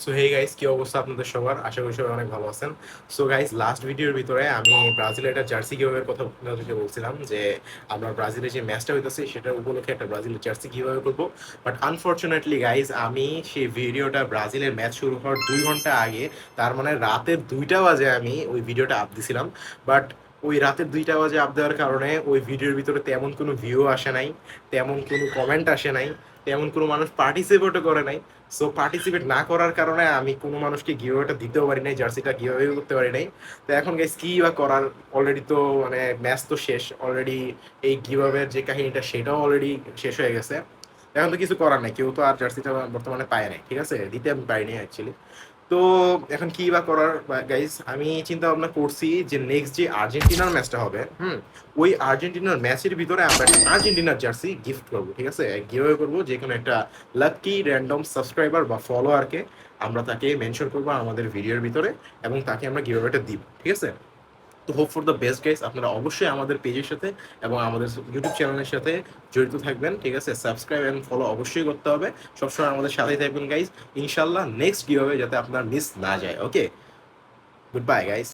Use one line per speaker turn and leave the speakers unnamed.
So hey guys, কি অবস্থা আপনাদের সবার? আশা করি সবাই অনেক ভালো আছেন। সো গাইস, লাস্ট ভিডিওর ভিতরে আমি ব্রাজিলের একটা জার্সি কিভাবে কথা আপনাদেরকে বলছিলাম যে আমরা ব্রাজিলের যে ম্যাচটা হইতেছে সেটার উপলক্ষে একটা ব্রাজিলের জার্সি কিভাবে করবো। বাট আনফর্চুনেটলি গাইস, আমি সেই ভিডিওটা ব্রাজিলের ম্যাচ শুরু হওয়ার 2 ঘন্টা আগে, তার মানে রাতের 2টা বাজে আমি ওই ভিডিওটা আপ দিছিলাম। বাট ওই রাতের 2টা বাজে আপ দেওয়ার কারণে ওই ভিডিওর ভিতরে তেমন কোনো ভিউ আসে নাই, তেমন কোনো কমেন্ট আসে নাই, তেমন কোনো মানুষ পার্টিসিপেটও করে নাই। সো পার্টিসিপেট না করার কারণে আমি কোনো মানুষকে গিভঅ্যাওয়েটা দিতেও পারি নাই, জার্সিটা গিভঅ্যাওয়ে করতে পারি নাই। তো এখন গাইস কি বা করার, অলরেডি তো মানে ম্যাচ তো শেষ অলরেডি, এই গিভঅ্যাওয়ের যে কাহিনীটা সেটাও অলরেডি শেষ হয়ে গেছে। এখন তো কিছু করার নাই, কেউ তো আর জার্সিটা বর্তমানে পায় নাই, ঠিক আছে, দিতে আমি পারিনি অ্যাকচুয়ালি। তো এখন কি বা করার গাইস, আমি চিন্তা ভাবনা করছি যে নেক্সট যে আর্জেন্টিনার ম্যাচটা হবে, ওই আর্জেন্টিনার ম্যাচের ভিতরে আমরা একটা আর্জেন্টিনার জার্সি গিফট করবো, ঠিক আছে, গিভঅ্যাওয়ে করবো। যে কোনো একটা লাকি র্যান্ডম সাবস্ক্রাইবার বা ফলোয়ারকে আমরা তাকে মেনশন করবো আমাদের ভিডিওর ভিতরে, এবং তাকে আমরা গিভঅ্যাওয়েটা দিব, ঠিক আছে। তো hope for the best guys, আপনারা অবশ্যই আমাদের পেজের সাথে এবং আমাদের ইউটিউব চ্যানেলের সাথে জড়িত থাকবেন, ঠিক আছে। সাবস্ক্রাইব এবং ফলো অবশ্যই করতে হবে, সবসময় আমাদের সাথেই থাকবেন গাইস। ইনশাল্লাহ নেক্সট গিভঅ্যাওয়ে যাতে আপনার মিস না যায়। ওকে, গুড বাই গাইস।